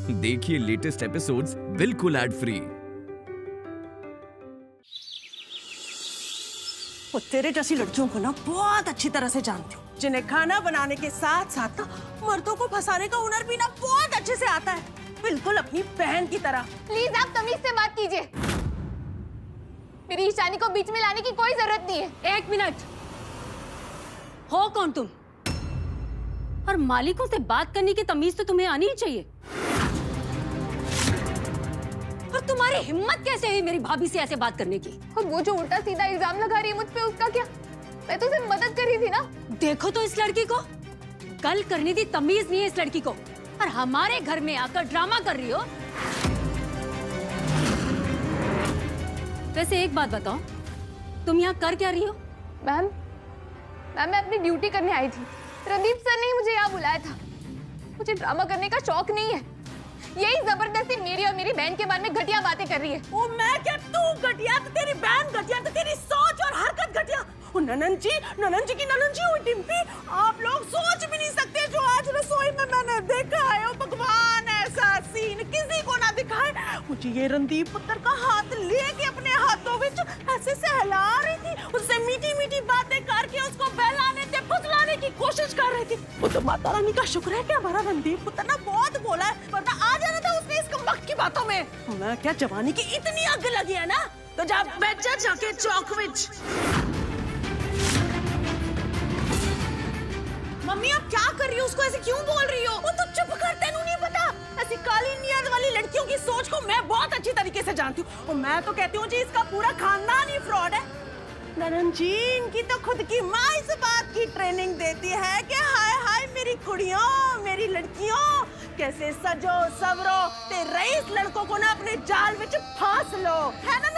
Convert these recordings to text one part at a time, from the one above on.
देखिए latest episodes बिल्कुल ad free. वो तेरे जैसी लड़कियों को ना बहुत अच्छी तरह से जानती हूँ, जिन्हें खाना बनाने के साथ साथ ना मर्दों को फंसाने का हुनर भी ना बहुत अच्छे से आता है, बिल्कुल अपनी बहन की तरह। प्लीज आप तमीज से बात कीजिए। मेरी ईशानी को बीच में लाने की कोई जरूरत नहीं है। एक मिनट, हो कौन तुम? और मालिकों से बात करने की तमीज तो तुम्हें आनी ही चाहिए। और तुम्हारी हिम्मत कैसे है मेरी भाभी से ऐसे बात करने की? और वो जो उल्टा सीधा इल्जाम लगा रही है मुझ पे, उसका क्या? मैं तो सिर्फ मदद कर रही थी ना। देखो तो इस लड़की को, कल करने की तमीज नहीं है इस लड़की को, और हमारे घर में आकर ड्रामा कर रही हो। वैसे एक बात बताओ, तुम यहाँ कर क्या रही हो? मैम मैं अपनी ड्यूटी करने आई थी। रणदीप सर ने मुझे यहाँ बुलाया था। मुझे ड्रामा करने का शौक नहीं है। यही जबरदस्ती मेरी और मेरी बहन के बारे में घटिया बातें कर रही है। ओ मैं क्या, तू घटिया तो तेरी बहन घटिया, तो तेरी सोच और हरकत घटिया। ननन जी की ननन जी हुई डिम्पी, आप लोग सोच भी नहीं सकते जो आज रसोई में मैंने देखा है। ओ भगवान, ऐसा सीन किसी को ना दिखाए। मुझे ये रणदीप पुत्र का हाथ लेके अपने हाथों में ऐसे सहला रही थी, उससे मीठी मीठी बातें करके उसको बहलाने से फुसलाने की कोशिश कर रही थी। वो तो माता रानी का शुक्र है कि हमारा रणदीप पुत्र ना बहुत बोला है, वरना आ जाना था उसने इस कमबख्त की बातों में। मैं क्या, जवानी की इतनी आग लगी है ना, तो जा बैठ जा जाके चौक विच। मम्मी आप क्या कर रही हो? उसको ऐसे क्यों बोल रही हो? वो तो चुप कर, तेनू नहीं पता। ऐसी काली नीयत वाली लड़कियों की सोच को मैं बहुत अच्छी तरीके से जानती हूँ। और मैं तो कहती हूँ जी, इसका पूरा खानदान ही फ्रॉड है। ननन जी, इनकी तो खुद की माँ इस बात की ट्रेनिंग देती है कि हाय हाय मेरी कुड़ियों, मेरी लड़कियों, कैसे सजो सवरो ते रईस लड़कों को ना अपने जाल में फांस लो, है ना?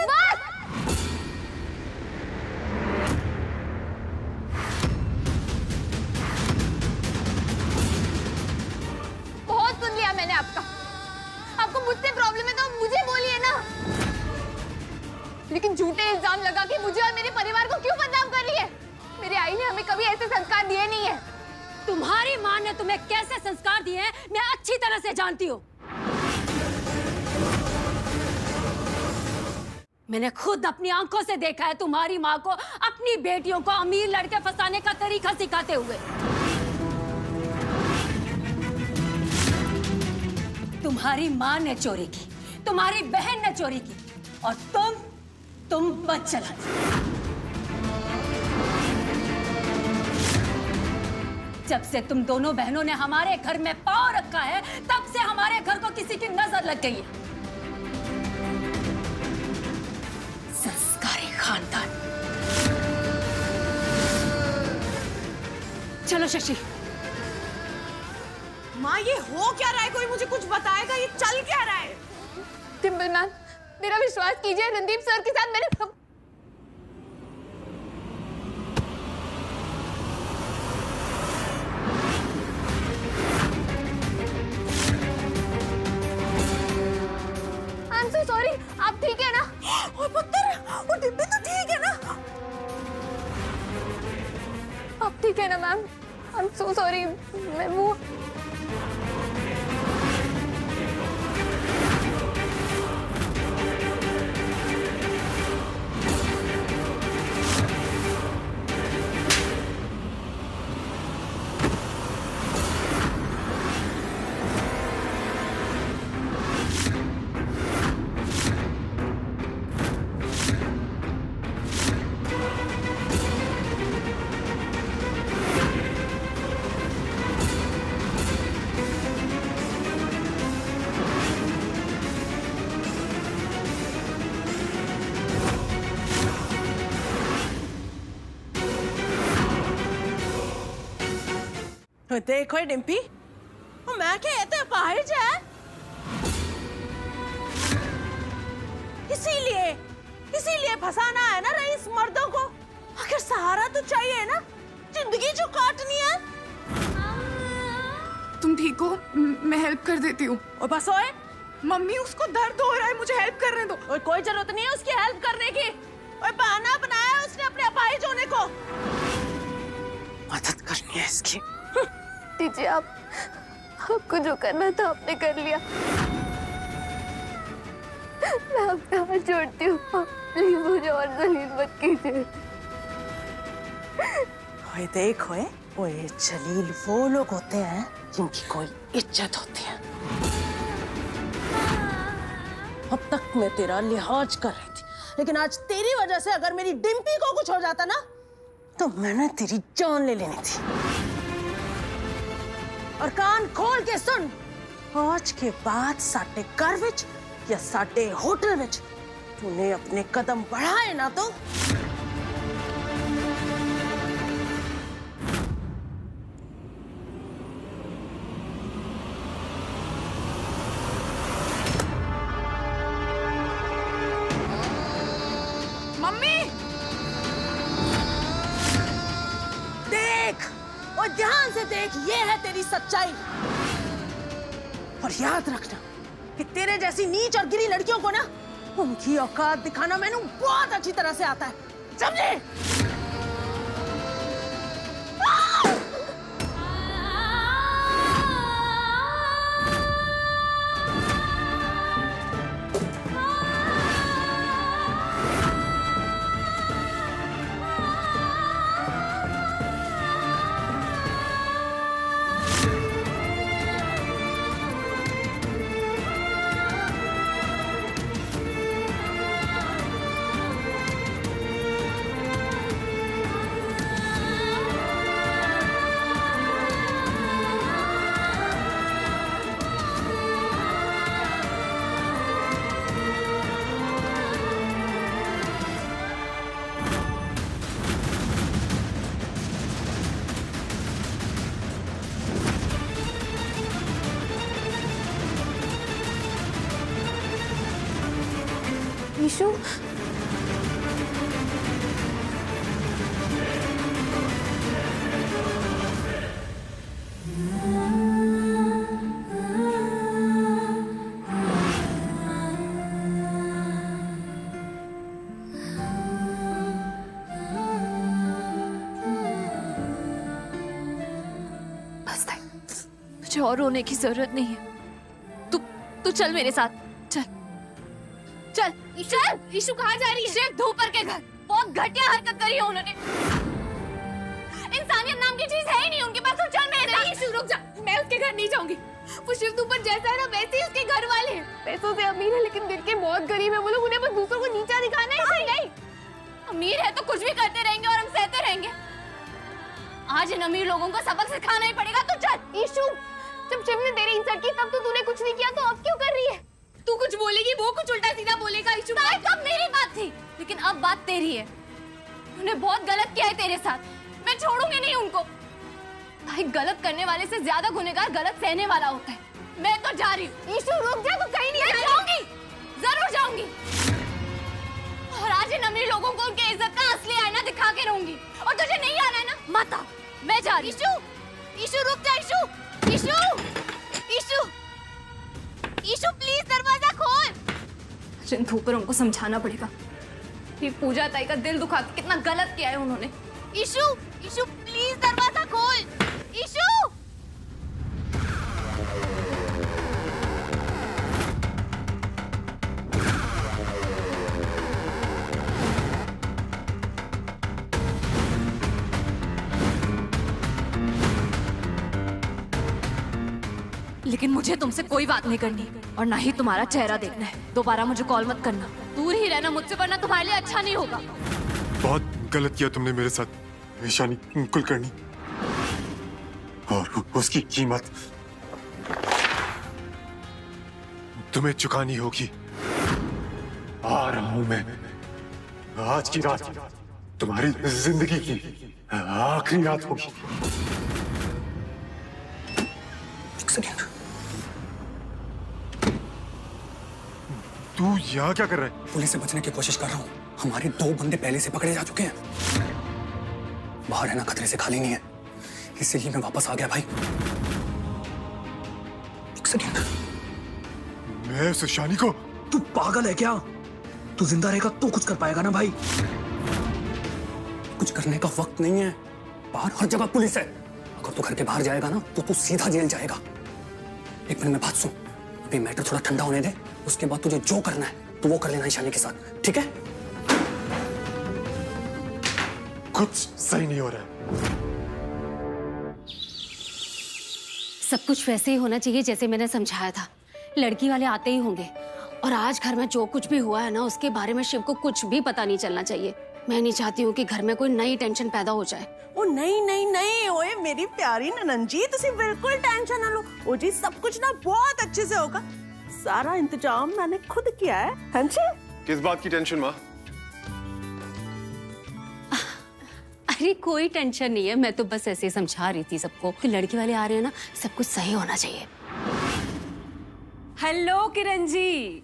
बहुत सुन लिया मैंने आपका। आपको मुझसे प्रॉब्लम है तो मुझे बोलिए ना। लेकिन झूठे इल्जाम लगा के मुझे और मेरे परिवार को क्यों बदनाम कर रही है? मेरी आई ने हमें कभी ऐसे संस्कार दिए नहीं है। तुम्हारी माँ ने तुम्हें कैसे संस्कार दिए हैं मैं अच्छी तरह से जानती हूँ। मैंने खुद अपनी आंखों से देखा है तुम्हारी माँ को अपनी बेटियों को अमीर लड़के फंसाने का तरीका सिखाते हुए। तुम्हारी माँ ने चोरी की, तुम्हारी बहन ने चोरी की, और तुम बच चला। जब से तुम दोनों बहनों ने हमारे घर में पांव रखा है, तब से हमारे घर को किसी की नजर लग गई है। संस्कारी खानदान। चलो शशि। माँ ये हो क्या रहा है? कोई मुझे कुछ बताएगा, ये चल क्या रहा है? डिम्पल मैम, मेरा विश्वास कीजिए, रणदीप सर के साथ मैंने I'm so sorry, आप ठीक है ना? ओ पुत्र, वो डिम्पी तो ठीक है ना? आप ठीक है ना मैम? I'm so sorry, मैं वो देखो डिम्पी, मैं क्या तो अपाहिज है, इसीलिए फंसाना है ना रईस मर्दों को। आखिर सहारा तो चाहिए ना, जिंदगी जो काटनी है। तुम ठीक हो? मैं हेल्प कर देती हूँ। और बस ओए, मम्मी उसको दर्द हो रहा है, मुझे हेल्प करने दो। और कोई जरूरत नहीं है उसकी हेल्प करने की। और बहाना बनाया उसने अपने अपाहिज होने को। मदद करनी है इसकी। दीजिए आप आपको जो करना था आपने कर लिया। मैं आपका हाथ जोड़ती हूँ, प्लीज मुझे और जलील मत कीजिए। ओए देख ओए जलील वो लोग होते हैं जिनकी कोई इज्जत होती है। अब तक मैं तेरा लिहाज कर रही थी, लेकिन आज तेरी वजह से अगर मेरी डिम्पी को कुछ हो जाता ना तो मैंने तेरी जान ले लेनी थी। और कान खोल के सुन, आज के बाद साडे घर विच या साडे होटल विच तूने अपने कदम बढ़ाए ना तो ध्यान से देख, ये है तेरी सच्चाई। और याद रखना कि तेरे जैसी नीच और गिरी लड़कियों को ना उनकी औकात दिखाना मैंने बहुत अच्छी तरह से आता है, समझे? ईशु, बस तक मुझे और रोने की जरूरत नहीं है। तू चल मेरे साथ, चल चल। ईशु कहाँ जा रही है? शेख धूपर के घर। बहुत घटिया हरकत करी है उन्होंने। इंसानियत नाम की चीज है ही नहीं उनके पास। तो चल मेरे साथ। ईशु रुक जा, मैं उसके घर नहीं जाऊंगी। वो शिव धूपर जैसा है ना वैसे ही उसके घर वाले हैं। पैसों से अमीर है लेकिन दिल के बहुत गरीब है। वो लोग उन्हें बस दूसरों को नीचा दिखाना है, ऐसे नहीं। अमीर है तो कुछ भी करते रहेंगे और हम सहते रहेंगे। आज इन अमीर लोगों को सबक सिखाना ही पड़ेगा। तो चल। ईशु, जब शिव ने तेरी इंसल्ट की तब तो तूने कुछ नहीं किया, तो अब क्यों कर रही है? तू कुछ बोलेगी वो कुछ उल्टा सीधा बोलेगा। ईशु, तब मेरी बात थी, लेकिन अब बात तेरी है। उन्होंने बहुत गलत किया है तेरे साथ, मैं छोड़ूंगी नहीं उनको। भाई, गलत करने वाले से ज्यादा गुनहगार गलत सहने वाला होता है। मैं तो जा रही हूँ। ईशु रुक जा, तू कहीं नहीं जाऊंगी, जरूर जाऊंगी। और आज इन अमीर लोगों को उनके इज्जत का असली आईना दिखा के रहूंगी। और तुझे नहीं आना है ना, मत आ, मैं जा रही हूँ। ईशु रुक जा। ईशु, ईशु, ईशु प्लीज दरवाजा खोल। जिन धूपरों को समझाना पड़ेगा ये पूजा ताई का दिल दुखा के कितना गलत किया है उन्होंने। ईशु, ईशु प्लीज दरवाजा खोल। ईशु, लेकिन मुझे तुमसे कोई बात नहीं करनी और ना ही तुम्हारा चेहरा देखना है। दोबारा मुझे कॉल मत करना, दूर ही रहना मुझसे, वरना तुम्हारे लिए अच्छा नहीं होगा। बहुत गलत किया तुमने मेरे साथ ईशानी कुलकर्णी, और उसकी कीमत तुम्हें चुकानी होगी। आ रहा हूं मैं। आज की रात तुम्हारी जिंदगी की आखिरी रात होगी। तू यहाँ क्या कर रहा है? पुलिस से बचने की कोशिश कर रहा हूँ। हमारे 2 बंदे पहले से पकड़े जा चुके हैं। बाहर रहना खतरे से खाली नहीं है, इसीलिए मैं वापस आ गया भाई। एक सेकंड। मैं सुशानी को? तू पागल है क्या? तू जिंदा रहेगा तो कुछ कर पाएगा ना भाई। कुछ करने का वक्त नहीं है। बाहर हर जगह पुलिस है। अगर तू घर के बाहर जाएगा ना तो तू सीधा जेल जाएगा। एक मिनट में बात सुन, अभी मैटर थोड़ा ठंडा होने दे, उसके बाद तुझे जो करना है तो वो कर लेना ईशानी के साथ, ठीक है? कुछ सही नहीं हो रहा है। सब कुछ वैसे ही होना चाहिए जैसे मैंने समझाया था। लड़की वाले आते ही होंगे और आज घर में जो कुछ भी हुआ है ना उसके बारे में शिव को कुछ भी पता नहीं चलना चाहिए। मैं नहीं चाहती हूँ कि घर में कोई नई टेंशन पैदा हो जाए। ओ नहीं नहीं नहीं, ओए मेरी प्यारी ननन जी, तुसी बिल्कुल टेंशन ना लो। ओ जी सब कुछ ना बहुत अच्छे से होगा। सारा इंतजाम मैंने खुद किया है। हाँ जी। किस बात की टेंशन माँ? अरे कोई टेंशन नहीं है, मैं तो बस ऐसे ही समझा रही थी सबको कि लड़की वाले आ रहे हैं ना, सब कुछ सही होना चाहिए। Hello Kiran ji.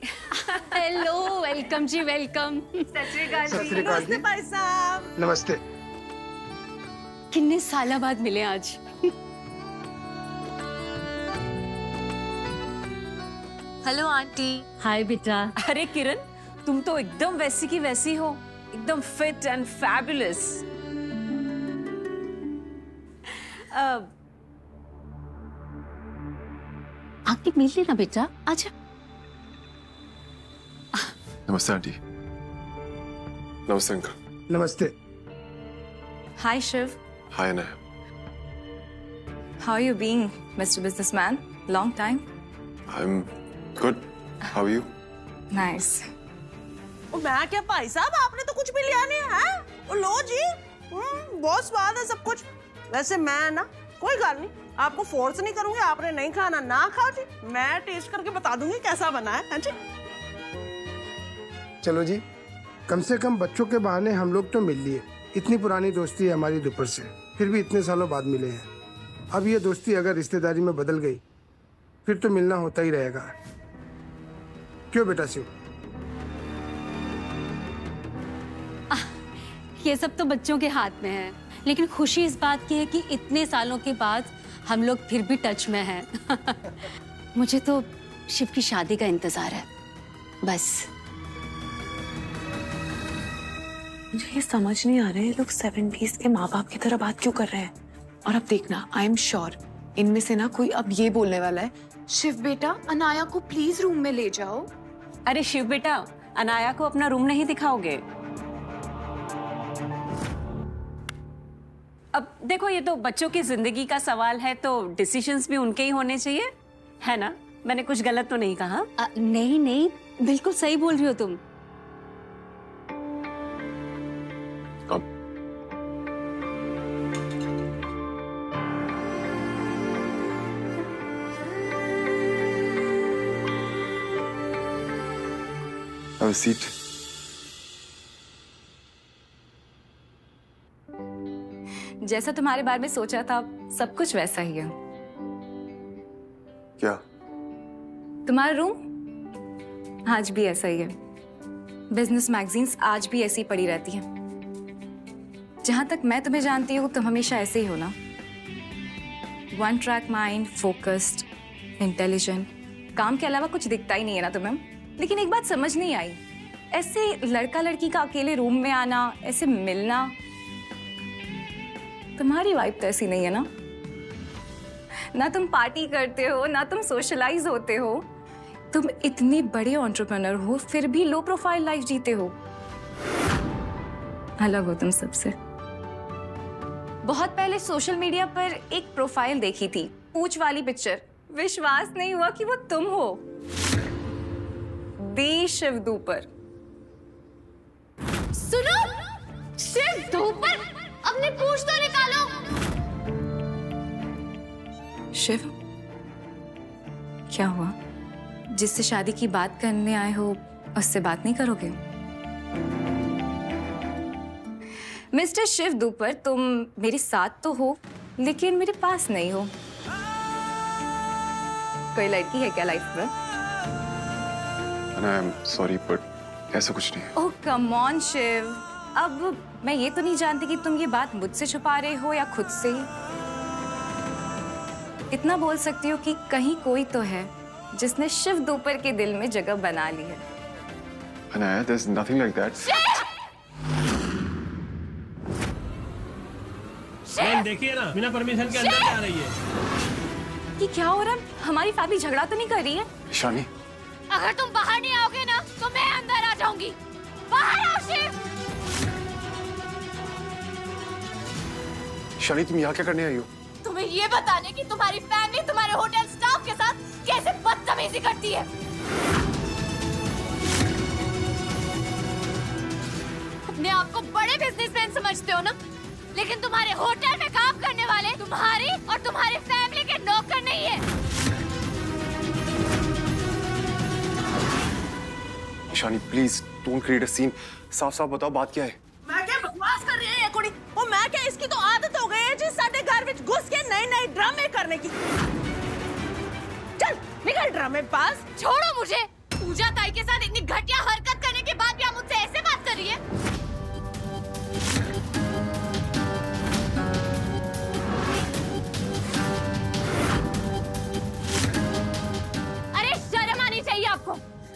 Hello, welcome जी, वेलकम। सत श्री अकाल जी। नमस्ते भाई साहब। नमस्ते। कितने साल बाद मिले आज। Hello aunty. हाय बेटा। अरे किरण, तुम तो एकदम वैसी की वैसी हो, एकदम फिट एंड फैबुलस। आंटी मिल लेना बेटा, आजा। नमस्ते आंटी। नमस्ते अंकल। नमस्ते। Hi Shiv. Hi Anaya. How you being mister businessman? Long time. I am good. How are you? Nice. ओ मैं क्या भाई साहब, आपने तो कुछ भी लिया नहीं है? ओ लो जी, बहुत स्वाद है सब कुछ। वैसे मैं ना कोई गल नहीं, आपको फोर्स नहीं करूंगी। आपने नहीं खाना ना खाओ जी, मैं टेस्ट करके बता दूंगी कैसा बना है जी। चलो जी, कम से कम बच्चों के बहाने हम लोग तो मिल लिए। इतनी पुरानी दोस्ती है हमारी दोपहर से, फिर भी इतने सालों बाद मिले हैं। अब ये दोस्ती अगर रिश्तेदारी में बदल गई फिर तो मिलना होता ही रहेगा। क्यों बेटा शिव? ये सब तो बच्चों के हाथ में है, लेकिन खुशी इस बात की है कि इतने सालों के बाद हम लोग फिर भी टच में हैं। मुझे तो शिव की शादी का इंतजार है बस। मुझे ये समझ नहीं आ रहा है, लोग 70s के माँ बाप की तरह बात क्यों कर रहे हैं? और अब देखना, आई एम श्योर इनमें से ना कोई अब ये बोलने वाला है, शिव बेटा अनाया को प्लीज रूम में ले जाओ। अरे शिव बेटा, अनाया को अपना रूम नहीं दिखाओगे? अब देखो, ये तो बच्चों की जिंदगी का सवाल है, तो डिसीजंस भी उनके ही होने चाहिए, है ना? मैंने कुछ गलत तो नहीं कहा? नहीं नहीं, बिल्कुल सही बोल रही हो तुम। Have a seat. जैसा तुम्हारे बारे में सोचा था सब कुछ वैसा ही है। क्या? तुम्हारा रूम आज भी ऐसा ही है। बिजनेस मैगजीन्स आज भी ऐसी पड़ी रहती हैं। जहां तक मैं तुम्हें जानती हूँ तुम हमेशा ऐसे ही हो ना, one track mind, focused, intelligent. काम के अलावा कुछ दिखता ही नहीं है ना तुम्हें। लेकिन एक बात समझ नहीं आई, ऐसे लड़का लड़की का अकेले रूम में आना, ऐसे मिलना, तुम्हारी वाइब तो ऐसी नहीं है ना। ना तुम पार्टी करते हो, ना तुम सोशलाइज होते हो। तुम इतने बड़े एंटरप्रेन्योर हो फिर भी लो प्रोफाइल लाइफ जीते हो। अलग हो तुम सबसे। बहुत पहले सोशल मीडिया पर एक प्रोफाइल देखी थी, पूंछ वाली पिक्चर। विश्वास नहीं हुआ कि वो तुम हो। दी शिव दूपर। सुनो, शिव दूपर, अपनी पूंछ तो निकालो। शिव, क्या हुआ? जिससे शादी की बात करने आए हो उससे बात नहीं करोगे? मिस्टर शिव दूपर, तुम मेरे साथ तो हो लेकिन मेरे पास नहीं हो। कोई लड़की है क्या लाइफ में? आई एम सॉरी बट ऐसा कुछ नहीं है। ओह कम ऑन शिव, अब मैं ये तो नहीं जानती कि तुम ये बात मुझसे छुपा रहे हो या खुद से ही। इतना बोल सकती हो कि कहीं कोई तो है जिसने शिव दूपर के दिल में जगह बना ली है। Anaya, there's nothing like that. देखिए ना, बिना परमिशन के अंदर जा रही है। ये क्या हो रहा है? हमारी फैमिली झगड़ा तो नहीं कर रही है? ईशानी, अगर तुम बाहर नहीं आओगे ना तो मैं अंदर आ जाऊंगी। बाहर आओ शिव। ईशानी तुम यहाँ क्या करने आई हो? तुम्हें ये बताने कि तुम्हारी फैमिली तुम्हारे होटल स्टाफ के साथ कैसे बदतमीजी करती है। अपने आप को बड़े बिजनेसमैन समझते हो ना, लेकिन तुम्हारे होटल में काम करने वाले तुम्हारी और तुम्हारी फैमिली के नौकर नहीं है। Ishani please don't create a scene. साफ साफ बताओ बात क्या है? मैं क्या बकवास कर रही है ये कुड़ी? ओ मैं क्या, इसकी तो आदत हो गई है जी साडे घर विच घुस के नए नए ड्रामे करने की। चल निकल ड्रामे पास। छोड़ो मुझे। पूजा ताई के साथ इतनी घटिया हरकत करने के बाद भी आप मुझसे ऐसे बात कर रही है? अरे शर्म आनी चाहिए आपको।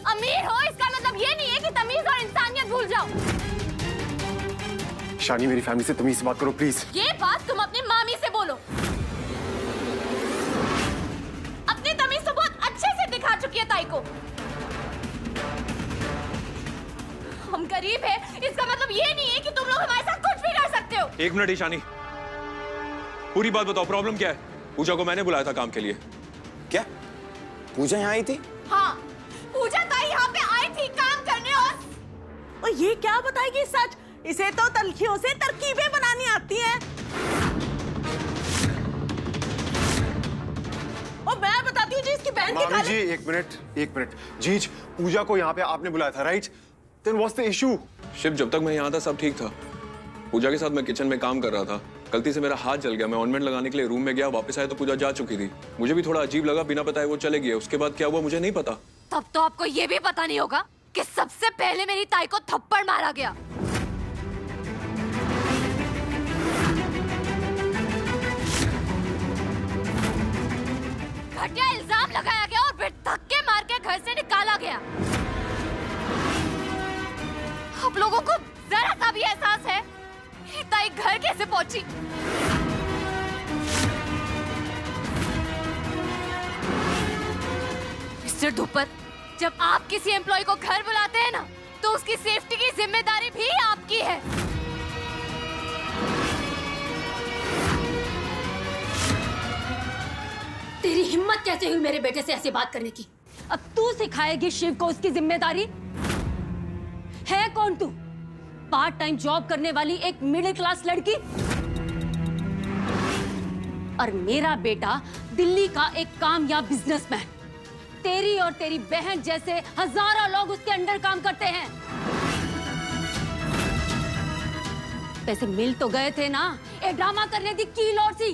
अमीर हो इसका मतलब ये नहीं है कि तमीज और इंसानियत भूल जाओ। ईशानी मेरी फैमिली से तमीज से बात करो प्लीज। ये बात तुम अपनी मामी से बोलो। अपनी तमीज तो बहुत अच्छे से दिखा चुकी है ताई को। हम गरीब हैं, इसका मतलब ये नहीं है कि तुम लोग हमारे साथ कुछ भी कर सकते हो। एक मिनट ईशानी, पूरी बात बताओ, प्रॉब्लम क्या है? पूजा को मैंने बुलाया था काम के लिए। क्या पूजा यहाँ आई थी? हाँ, पूजा ताई यहाँ पे आई थी काम करने। और ये क्या बताएगी सच? इसे तो तलखियों से तरकीबें बनानी आती हैं। और मैं बताती हूँ जी इसकी बहन के मामी जी एक मिनट। जीज, पूजा को यहाँ पे आपने बुलाया था, right? Then what's the issue? Shiv, जब तक मैं यहाँ था सब ठीक था। पूजा के साथ मैं किचन में काम कर रहा था, गलती से मेरा हाथ जल गया। मैं ऑइंटमेंट लगाने के लिए रूम में गया, वापस आया तो पूजा जा चुकी थी। मुझे भी थोड़ा अजीब लगा, बिना बताए वो चले गए। उसके बाद क्या हुआ मुझे नहीं पता। तब तो आपको ये भी पता नहीं होगा कि सबसे पहले मेरी ताई को थप्पड़ मारा गया। घटिया इल्जाम लगाया गया और फिर धक्के मार के घर से निकाला गया। आप लोगों को जरा सा भी एहसास है कि ताई घर कैसे पहुंची? मिस्टर धुप्पत, जब आप किसी एम्प्लॉय को घर बुलाते हैं ना, तो उसकी सेफ्टी की जिम्मेदारी भी आपकी है। तेरी हिम्मत कैसे हुई मेरे बेटे से ऐसी बात करने की? अब तू सिखाएगी शिव को उसकी जिम्मेदारी? है कौन तू? पार्ट टाइम जॉब करने वाली एक मिडिल क्लास लड़की? और मेरा बेटा दिल्ली का एक कामयाब बिजनेसमैन। तेरी और तेरी बहन जैसे हजारों लोग उसके अंडर काम करते हैं। पैसे मिल तो गए थे ना, एक ड्रामा करने दी कील और सी।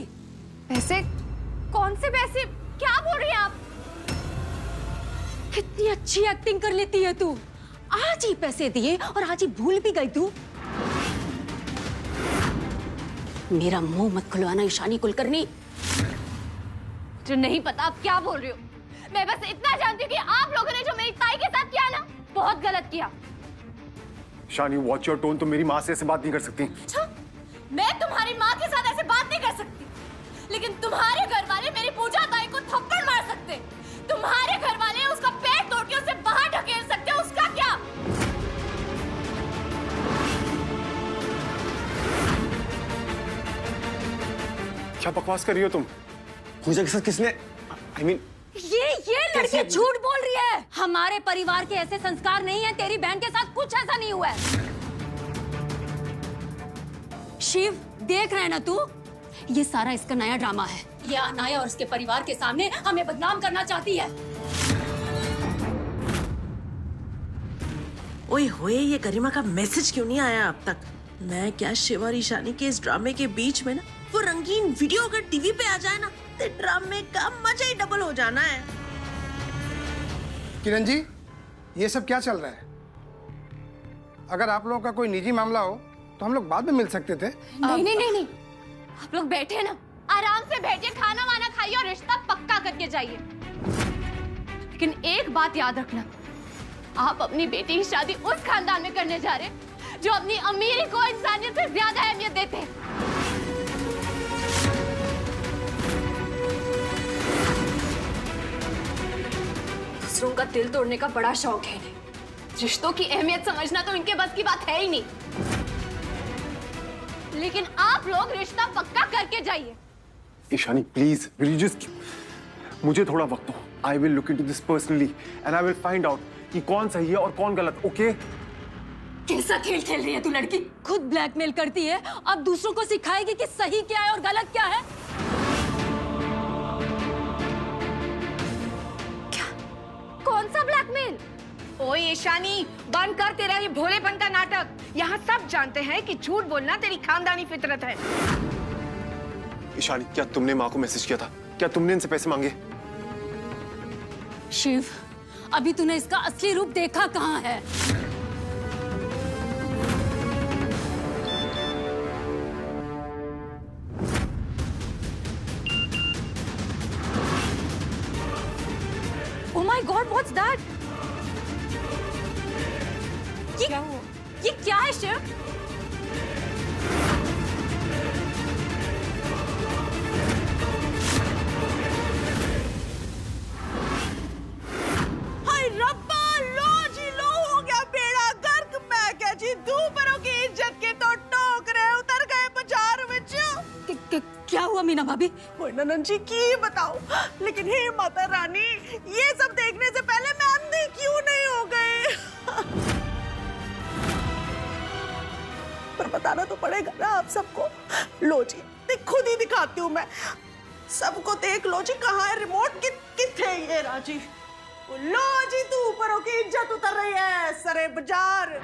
पैसे? कौन से पैसे? क्या बोल रही हैं आप? कितनी अच्छी एक्टिंग कर लेती है तू। आज ही पैसे दिए और आज ही भूल भी गई तू। मेरा मुंह मत खुलवाना ईशानी कुलकर्णी। जो नहीं पता आप क्या बोल रही हो। मैं बस इतना जानती हूँ कि आप लोगों ने जो मेरी ताई के साथ किया ना, बहुत गलत किया। शानी वॉच योर टोन। तुम मेरी माँ से ऐसे बात नहीं कर सकती। अच्छा, मैं तुम्हारी माँ के साथ ऐसे बात नहीं कर सकती, लेकिन तुम्हारे घर वाले मेरी पूजा ताई को थप्पड़ मार सकते। तुम्हारे घर वाले उसका पैर तोड़ के उसे बाहर ढकेल सकते। उसका क्या? क्या बकवास कर रही हो तुम? पूजा के साथ किसने? I mean, ये लड़की झूठ बोल रही है। हमारे परिवार के ऐसे संस्कार नहीं है। तेरी बहन के साथ कुछ ऐसा नहीं हुआ है। शिव, देख रहे हैं ना तू, ये सारा इसका नया ड्रामा है। ये अनाया और उसके परिवार के सामने हमें बदनाम करना चाहती है। ओए होए, ये गरिमा का मैसेज क्यों नहीं आया अब तक? मैं क्या शिव और ईशानी के इस ड्रामे के बीच में ना वो रंगीन वीडियो अगर टीवी पे आ जाए ना, तो ड्रामे का मजा ही डबल हो जाना है। किरण जी, ये सब क्या चल रहा है? अगर आप लोगों का कोई निजी मामला हो तो हम लोग बाद में मिल सकते थे। नहीं, आप लोग बैठे ना, आराम से बैठिए, खाना वाना खाइए और रिश्ता पक्का करके जाइए। लेकिन एक बात याद रखना, आप अपनी बेटी की शादी उस खानदान में करने जा रहे हैं जो अपनी अमीरी को इंसानियत से ज्यादा अहमियत देते हैं। दूसरों का दिल तोड़ने का बड़ा शौक है इन्हें। रिश्तों की अहमियत समझना तो इनके बस की बात है ही नहीं। लेकिन आप लोग रिश्ता पक्का करके जाइए। Ishani please, will you just मुझे थोड़ा वक्त दो। I will look into this personally and I will find out कि कौन सही है और कौन गलत। ओके? कैसा खेल खेल रही है तू लड़की? खुद ब्लैकमेल करती है, अब दूसरों को सिखाएगी कि सही क्या है और गलत क्या है। क्या? कौन सा ब्लैकमेल? ओए ईशानी, बंद कर तेरा ये भोलेपन का नाटक। यहाँ सब जानते हैं कि झूठ बोलना तेरी खानदानी फितरत है। ईशानी, क्या तुमने माँ को मैसेज किया था? क्या तुमने इनसे पैसे मांगे? शिव, अभी तूने इसका असली रूप देखा कहाँ है? Oh my God, what's that? ये क्या है शिव? हाय रब्बा, लो जी लो, हो गया बेड़ा गर्क। मैं क्या जी दूपरों की इज्जत के तो टोकरे उतर गए बाजार में। क्या हुआ मीना भाभी? ओए ननन जी की बताओ, लेकिन हे माता रानी, ये सब देखने से पहले मैं अंधी क्यों नहीं हो गई? पर बताना तो पड़ेगा ना आप सबको। लो जी, खुद ही दिखाती हूँ मैं सबको। देख लो जी, कहाँ है रिमोट? किथे ये राजी? लो जी, तू ऊपरों की इज्जत उतर रही है सरे बाजार।